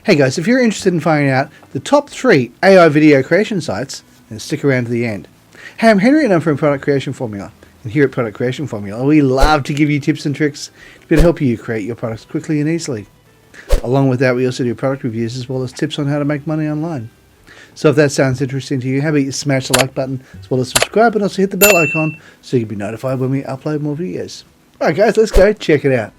Hey guys, if you're interested in finding out the top 3 AI video creation sites, then stick around to the end. Hey, I'm Henry and I'm from Product Creation Formula. And here at Product Creation Formula, we love to give you tips and tricks to help you create your products quickly and easily. Along with that, we also do product reviews as well as tips on how to make money online. So if that sounds interesting to you, how about you smash the like button as well as subscribe and also hit the bell icon so you can be notified when we upload more videos. Alright guys, let's go check it out.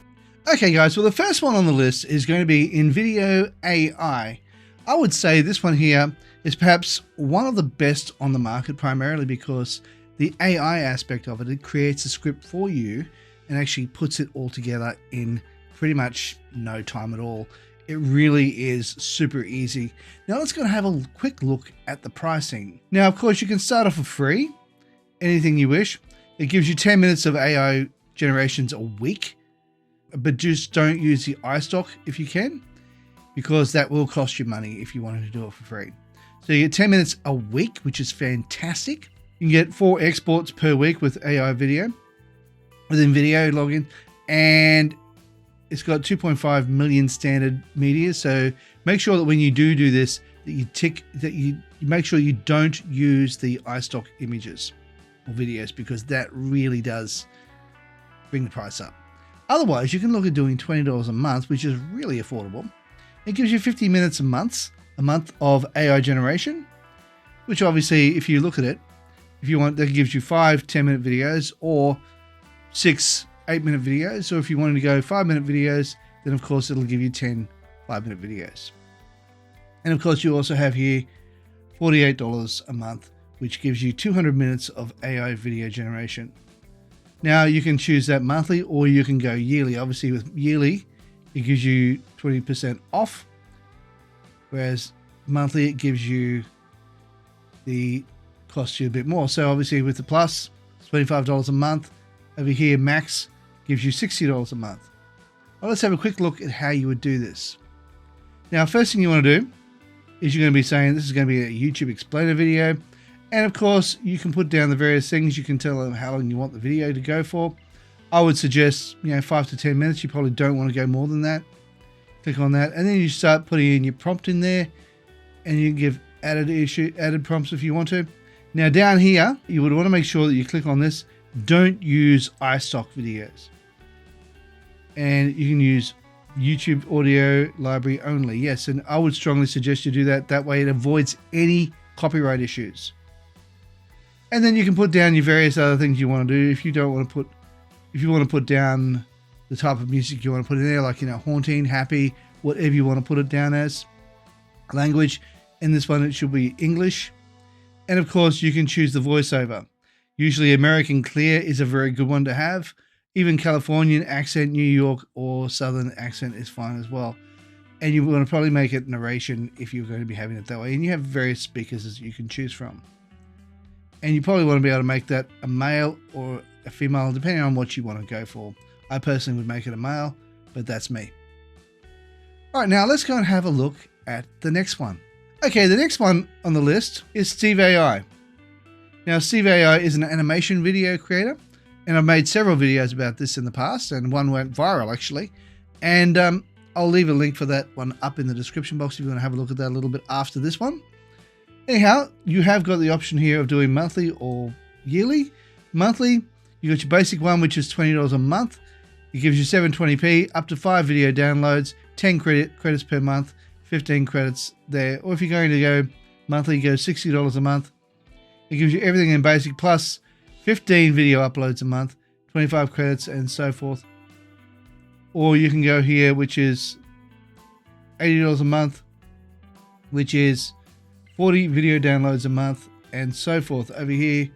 Okay guys, well the first one on the list is going to be NVIDIA AI. I would say this one here is perhaps one of the best on the market, primarily because the AI aspect of it creates a script for you and actually puts it all together in pretty much no time at all. It really is super easy. Now let's go and have a quick look at the pricing. Now of course you can start off for free, anything you wish. It gives you 10 minutes of AI generations a week. But just don't use the iStock if you can, because that will cost you money if you wanted to do it for free. So you get 10 minutes a week, which is fantastic. You can get 4 exports per week with AI video, within video login, and it's got 2.5 million standard media. So make sure that when you do this, that you make sure you don't use the iStock images or videos, because that really does bring the price up. Otherwise, you can look at doing $20 a month, which is really affordable. It gives you 50 minutes a month of AI generation, which obviously, if you look at it, if you want, that gives you 5 10-minute videos or 6 8-minute videos. Or if you wanted to go 5-minute videos, then of course it'll give you 10 5-minute videos. And of course, you also have here $48 a month, which gives you 200 minutes of AI video generation. Now you can choose that monthly or you can go yearly. Obviously with yearly, it gives you 20% off, whereas monthly it gives you costs you a bit more. So obviously with the plus, it's $25 a month. Over here, max gives you $60 a month. Well, let's have a quick look at how you would do this. Now, first thing you want to do is you're going to be saying this is going to be a YouTube explainer video. And of course, you can put down the various things. You can tell them how long you want the video to go for. I would suggest, 5 to 10 minutes. You probably don't want to go more than that. Click on that. And then you start putting in your prompt in there. And you can give added prompts if you want to. Now down here, you would want to make sure that you click on this. Don't use iStock videos. And you can use YouTube audio library only. Yes, and I would strongly suggest you do that. That way it avoids any copyright issues. And then you can put down your various other things you want to do. If you want to put down the type of music you want to put in there, like, haunting, happy, whatever you want to put it down as. Language, in this one it should be English. And of course you can choose the voiceover. Usually American Clear is a very good one to have. Even Californian accent, New York or Southern accent is fine as well. And you want to probably make it narration if you're going to be having it that way. And you have various speakers that you can choose from. And you probably want to be able to make that a male or a female, depending on what you want to go for. I personally would make it a male, but that's me. All right, now let's go and have a look at the next one. Okay, the next one on the list is 𝗬𝗂𝗂𝗂𝗖. Now, 𝗬𝗂𝗂𝗂𝗂𝗂 is an animation video creator, and I've made several videos about this in the past, and one went viral actually. And I'll leave a link for that one up in the description box if you want to have a look at that a little bit after this one. Anyhow, you have got the option here of doing monthly or yearly. Monthly, you got your basic one, which is $20 a month. It gives you 720p, up to 5 video downloads, 10 credits per month, 15 credits there. Or if you're going to go monthly, you go $60 a month. It gives you everything in basic plus 15 video uploads a month, 25 credits and so forth. Or you can go here, which is $80 a month, which is 40 video downloads a month and so forth. Over here,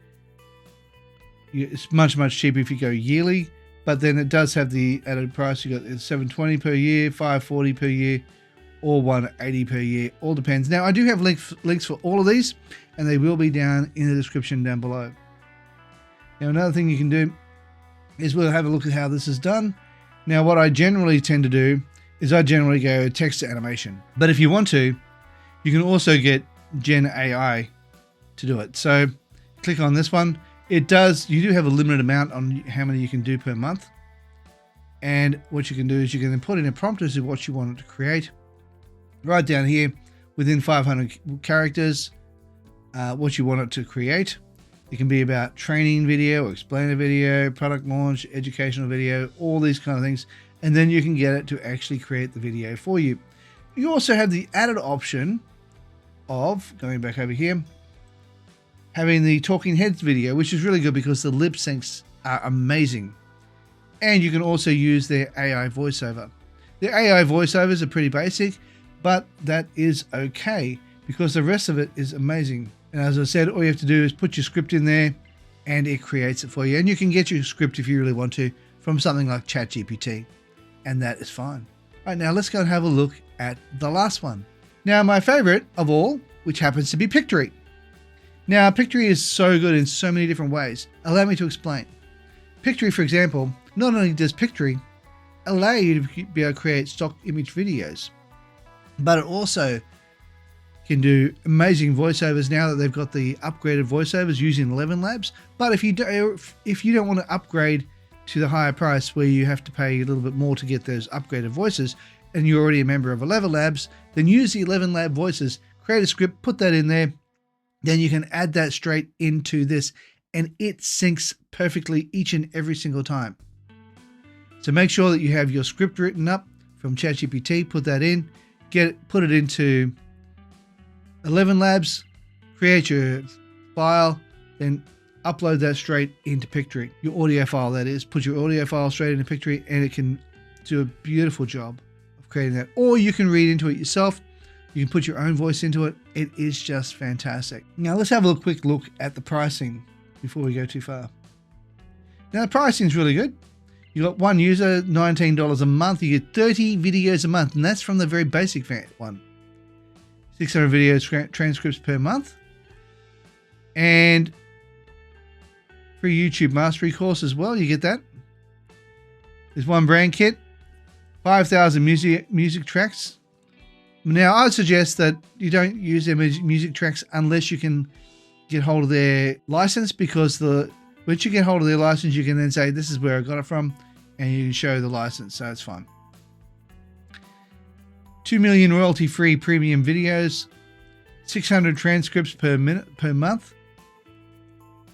it's much cheaper if you go yearly, but then it does have the added price. You got $720 per year, $540 per year, or $180 per year. All depends. Now I do have links for all of these, and they will be down in the description down below. Now another thing you can do is we'll have a look at how this is done. Now what I generally tend to do is I generally go text to animation, but if you want to, you can also get Gen AI to do it. So click on this one. You do have a limited amount on how many you can do per month. And what you can do is you can then put in a prompt as to what you want it to create. right down here within 500 characters what you want it to create. It can be about training video, explainer video, product launch, educational video, all these kind of things. And then you can get it to actually create the video for you. You also have the added option of, going back over here, having the talking heads video, which is really good because the lip syncs are amazing. And you can also use their AI voiceover. Their AI voiceovers are pretty basic, but that is okay because the rest of it is amazing. And as I said, all you have to do is put your script in there and it creates it for you. And you can get your script, if you really want to, from something like ChatGPT, and that is fine. All right, now let's go and have a look at the last one. Now, my favorite of all, which happens to be Pictory. Now, Pictory is so good in so many different ways. Allow me to explain. Pictory, for example, not only does Pictory allow you to be able to create stock image videos, but it also can do amazing voiceovers now that they've got the upgraded voiceovers using �11labs. But if you don't want to upgrade to the higher price where you have to pay a little bit more to get those upgraded voices, and you're already a member of �11labs, then use the �11lab voices, create a script, put that in there, then you can add that straight into this, and it syncs perfectly each and every single time. So make sure that you have your script written up from ChatGPT, put that in, put it into �11labs, create your file, then upload that straight into Pictory. Your audio file, that is. Put your audio file straight into Pictory and it can do a beautiful job of creating that. Or you can read into it yourself. You can put your own voice into it. It is just fantastic. Now let's have a quick look at the pricing before we go too far. Now the pricing is really good. You got one user, $19 a month. You get 30 videos a month, and that's from the very basic one. 600 video transcripts per month. And free YouTube mastery course as well. You get that. There's one brand kit, 5,000 music tracks. Now, I would suggest that you don't use their music tracks unless you can get hold of their license, because once you get hold of their license, you can then say, this is where I got it from, and you can show the license, so it's fine. 2 million royalty-free premium videos, 600 transcripts per month,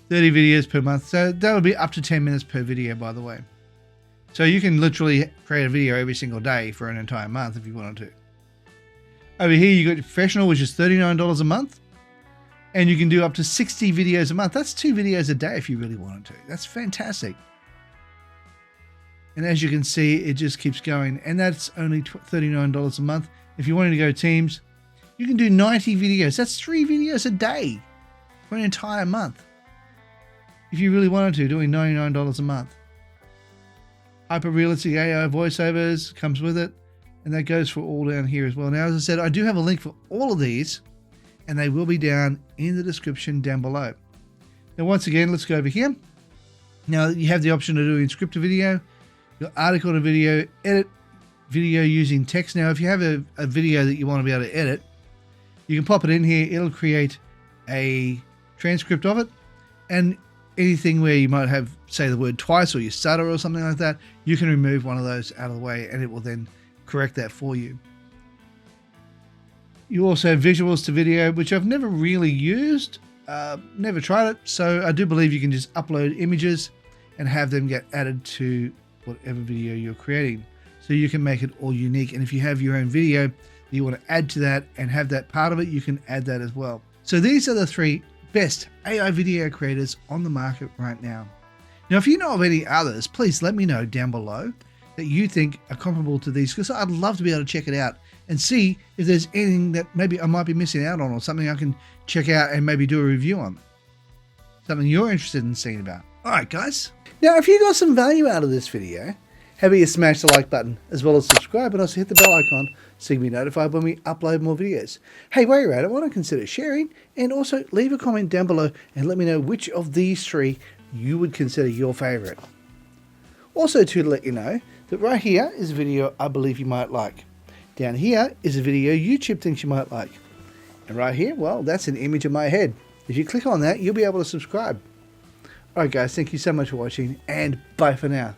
30 videos per month. So that would be up to 10 minutes per video, by the way. So you can literally create a video every single day for an entire month if you wanted to. Over here, you got your professional, which is $39 a month. And you can do up to 60 videos a month. That's 2 videos a day if you really wanted to. That's fantastic. And as you can see, it just keeps going. And that's only $39 a month. If you wanted to go teams, you can do 90 videos. That's 3 videos a day for an entire month. If you really wanted to, doing $99 a month. Hyper-realistic AI voiceovers comes with it. And that goes for all down here as well. Now, as I said, I do have a link for all of these, and they will be down in the description down below. Now, once again, let's go over here. Now, you have the option of doing script to video, your article to video, edit video using text. Now, if you have a video that you want to be able to edit, you can pop it in here. It'll create a transcript of it. And anything where you might have, say, the word twice, or you stutter or something like that, you can remove one of those out of the way, and it will then correct that for you. You also have visuals to video, which I've never really used, never tried it. So I do believe you can just upload images and have them get added to whatever video you're creating. So you can make it all unique. And if you have your own video that you want to add to that and have that part of it, you can add that as well. So these are the 3 best AI video creators on the market right now. Now, if you know of any others, please let me know down below that you think are comparable to these, because I'd love to be able to check it out and see if there's anything that maybe I might be missing out on, or something I can check out and maybe do a review on. Something you're interested in seeing about. Alright guys, now if you got some value out of this video, have you smash the like button as well as subscribe, and also hit the bell icon so you can be notified when we upload more videos. Hey, while you're at it, why not consider sharing, and also leave a comment down below and let me know which of these 3 you would consider your favorite. Also, to let you know that right here is a video I believe you might like. Down here is a video YouTube thinks you might like. And right here, well, that's an image of my head. If you click on that, you'll be able to subscribe. Alright guys, thank you so much for watching, and bye for now.